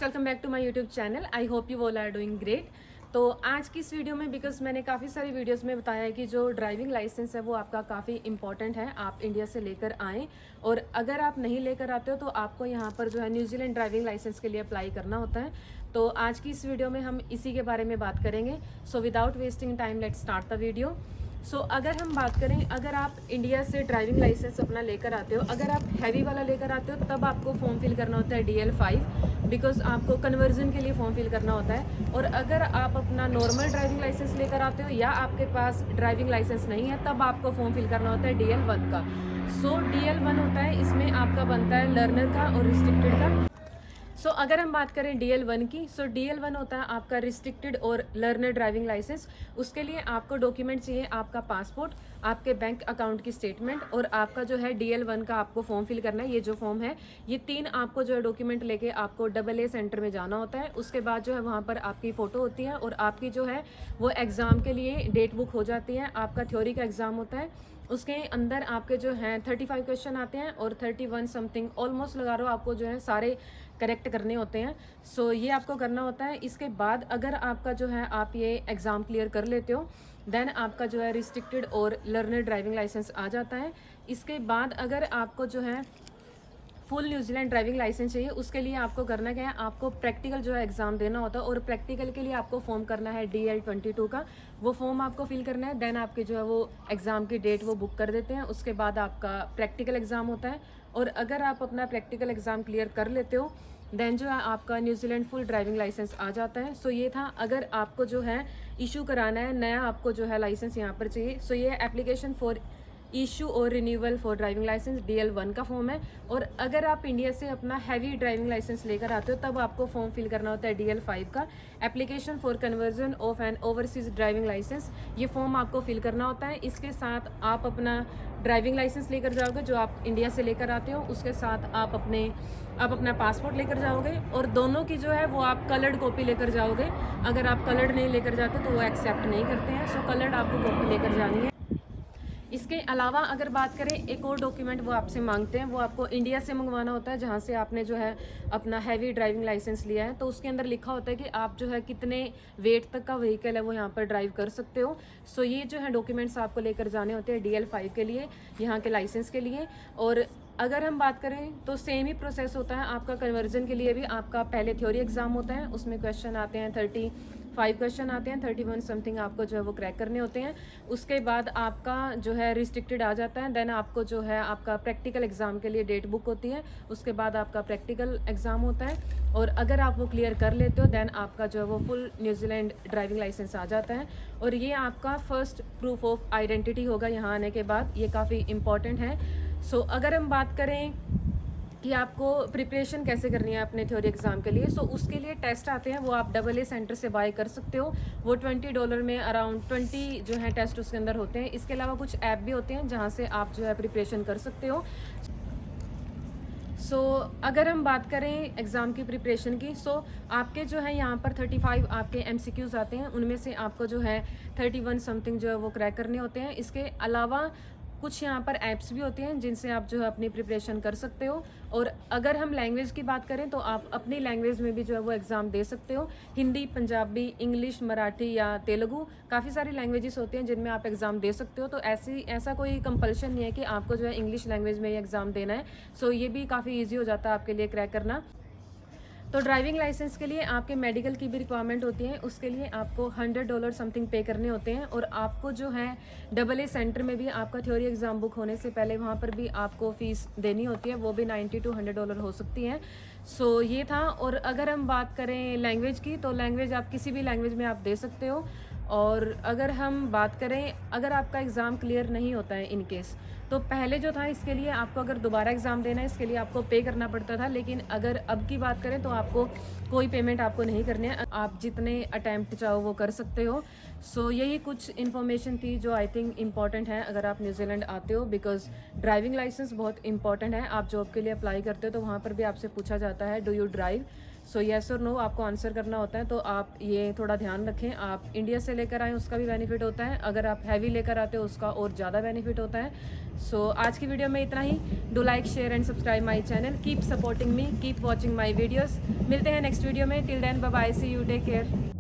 Guys, welcome back to my YouTube channel. I hope you all are doing great. तो आज की इस video में बिकॉज मैंने काफ़ी सारी वीडियोस में बताया है कि जो ड्राइविंग लाइसेंस है वो आपका काफ़ी इंपॉर्टेंट है, आप इंडिया से लेकर आएँ। और अगर आप नहीं लेकर आते हो तो आपको यहाँ पर जो है न्यूजीलैंड ड्राइविंग लाइसेंस के लिए अप्लाई करना होता है। तो आज की इस वीडियो में हम इसी के बारे में बात करेंगे। So without wasting time let's start the video. So अगर हम बात करें, अगर आप इंडिया से ड्राइविंग लाइसेंस अपना लेकर आते हो, अगर आप हैवी वाला लेकर आते हो तब आपको फॉर्म फिल करना होता है DL5, बिकॉज आपको कन्वर्जन के लिए फॉर्म फिल करना होता है। और अगर आप अपना नॉर्मल ड्राइविंग लाइसेंस लेकर आते हो या आपके पास ड्राइविंग लाइसेंस नहीं है तब आपको फॉर्म फिल करना होता है DL1 का। सो DL1 होता है, इसमें आपका बनता है लर्नर का और रिस्ट्रिक्टेड का। अगर हम बात करें DL1 की, DL1 होता है आपका रिस्ट्रिक्टेड और लर्नर ड्राइविंग लाइसेंस। उसके लिए आपको डॉक्यूमेंट चाहिए, आपका पासपोर्ट, आपके बैंक अकाउंट की स्टेटमेंट और आपका जो है DL1 का आपको फॉर्म फिल करना है। ये जो फॉर्म है, ये 3 आपको जो है डॉक्यूमेंट लेके आपको AA सेंटर में जाना होता है। उसके बाद जो है वहाँ पर आपकी फ़ोटो होती है और आपकी जो है वो एग्ज़ाम के लिए डेट बुक हो जाती है। आपका थ्योरी का एग्ज़ाम होता है, उसके अंदर आपके जो हैं 35 क्वेश्चन आते हैं और 31 समथिंग ऑलमोस्ट लगा लो, आपको जो है सारे करेक्ट करने होते हैं। ये आपको करना होता है। इसके बाद अगर आपका जो है आप ये एग्ज़ाम क्लियर कर लेते हो देन आपका जो है रिस्ट्रिक्टेड और लर्नर ड्राइविंग लाइसेंस आ जाता है। इसके बाद अगर आपको जो है फुल न्यूजीलैंड ड्राइविंग लाइसेंस चाहिए, उसके लिए आपको करना क्या है, आपको प्रैक्टिकल जो है एग्ज़ाम देना होता है और प्रैक्टिकल के लिए आपको फॉर्म करना है DL22 का। वो फॉर्म आपको फिल करना है, देन आपके जो है वो एग्ज़ाम की डेट वो बुक कर देते हैं। उसके बाद आपका प्रैक्टिकल एग्ज़ाम होता है और अगर आप अपना प्रैक्टिकल एग्ज़ाम क्लियर कर लेते हो देन जो है आपका न्यूजीलैंड फुल ड्राइविंग लाइसेंस आ जाता है। ये था, अगर आपको जो है इशू कराना है नया, आपको जो है लाइसेंस यहाँ पर चाहिए। ये एप्लीकेशन फॉर इशू और renewal for driving licence DL1 का फॉर्म है। और अगर आप इंडिया से अपना हैवी ड्राइविंग लाइसेंस लेकर आते हो तब आपको फॉर्म फिल करना होता है DL5 का, application for conversion of an overseas driving licence. ये फॉर्म आपको फिल करना होता है। इसके साथ आप अपना ड्राइविंग लाइसेंस लेकर जाओगे जो आप इंडिया से लेकर आते हो, उसके साथ आप अपना पासपोर्ट लेकर जाओगे और दोनों की जो है वो आप कलर्ड कॉपी लेकर जाओगे। अगर आप कलर्ड नहीं लेकर जाते तो वो एक्सेप्ट नहीं करते हैं। कलर्ड आपको कॉपी लेकर जानी है। इसके अलावा अगर बात करें, एक और डॉक्यूमेंट वो आपसे मांगते हैं, वो आपको इंडिया से मंगवाना होता है जहाँ से आपने जो है अपना हैवी ड्राइविंग लाइसेंस लिया है। तो उसके अंदर लिखा होता है कि आप जो है कितने वेट तक का व्हीकल है वो यहाँ पर ड्राइव कर सकते हो। ये जो है डॉक्यूमेंट्स आपको लेकर जाने होते हैं DL5 के लिए, यहाँ के लाइसेंस के लिए। और अगर हम बात करें तो सेम ही प्रोसेस होता है आपका कन्वर्जन के लिए भी। आपका पहले थ्योरी एग्जाम होता है, उसमें क्वेश्चन आते हैं 35 क्वेश्चन आते हैं, 31 समथिंग आपको जो है वो क्रैक करने होते हैं। उसके बाद आपका जो है रिस्ट्रिक्टेड आ जाता है, देन आपको जो है आपका प्रैक्टिकल एग्जाम के लिए डेट बुक होती है। उसके बाद आपका प्रैक्टिकल एग्जाम होता है और अगर आप वो क्लियर कर लेते हो देन आपका जो है वो फुल न्यूजीलैंड ड्राइविंग लाइसेंस आ जाता है। और ये आपका फर्स्ट प्रूफ ऑफ आइडेंटिटी होगा यहाँ आने के बाद, ये काफ़ी इंपॉर्टेंट है। अगर हम बात करें कि आपको प्रिपरेशन कैसे करनी है अपने थ्योरी एग्ज़ाम के लिए, उसके लिए टेस्ट आते हैं, वो आप AA सेंटर से बाय कर सकते हो। वो $20 में अराउंड 20 जो है टेस्ट उसके अंदर होते हैं। इसके अलावा कुछ ऐप भी होते हैं जहाँ से आप जो है प्रिपरेशन कर सकते हो। अगर हम बात करें एग्ज़ाम की प्रिपरेशन की, आपके जो है यहाँ पर 35 आपके MCQs आते हैं, उनमें से आपको जो है 31 समथिंग जो है वो क्रैक करने होते हैं। इसके अलावा कुछ यहाँ पर ऐप्स भी होते हैं जिनसे आप जो है अपनी प्रिपरेशन कर सकते हो। और अगर हम लैंग्वेज की बात करें तो आप अपनी लैंग्वेज में भी जो है वो एग्ज़ाम दे सकते हो। हिंदी, पंजाबी, इंग्लिश, मराठी या तेलुगु, काफ़ी सारी लैंग्वेजेस होती हैं जिनमें आप एग्ज़ाम दे सकते हो। तो ऐसा कोई कंपल्शन नहीं है कि आपको जो है इंग्लिश लैंग्वेज में ही एग्ज़ाम देना है। ये भी काफ़ी ईजी हो जाता है आपके लिए क्रैक करना। तो ड्राइविंग लाइसेंस के लिए आपके मेडिकल की भी रिक्वायरमेंट होती है, उसके लिए आपको $100 समथिंग पे करने होते हैं। और आपको जो है AA सेंटर में भी आपका थ्योरी एग्ज़ाम बुक होने से पहले वहाँ पर भी आपको फ़ीस देनी होती है, वो भी $90 to $100 हो सकती है। ये था। और अगर हम बात करें लैंग्वेज की, तो लैंग्वेज आप किसी भी लैंग्वेज में आप दे सकते हो। और अगर हम बात करें, अगर आपका एग्ज़ाम क्लियर नहीं होता है इन केस, तो पहले जो था इसके लिए आपको अगर दोबारा एग्ज़ाम देना है इसके लिए आपको पे करना पड़ता था, लेकिन अगर अब की बात करें तो आपको कोई पेमेंट आपको नहीं करनी है, आप जितने अटैम्प्ट चाहो वो कर सकते हो। यही कुछ इन्फॉर्मेशन थी जो आई थिंक इम्पॉर्टेंट है अगर आप न्यूजीलैंड आते हो, बिकॉज ड्राइविंग लाइसेंस बहुत इंपॉर्टेंट है। आप जॉब के लिए अप्लाई करते हो तो वहाँ पर भी आपसे पूछा जाता है do you drive. So yes और नो आपको आंसर करना होता है, तो आप ये थोड़ा ध्यान रखें। आप इंडिया से लेकर आएँ उसका भी बेनिफिट होता है, अगर आप हैवी लेकर आते हो उसका और ज़्यादा बेनिफिट होता है। सो आज की वीडियो में इतना ही। Do like, share and subscribe my channel, keep supporting me, keep watching my videos. मिलते हैं नेक्स्ट वीडियो में। Till then bye bye, see you, take care.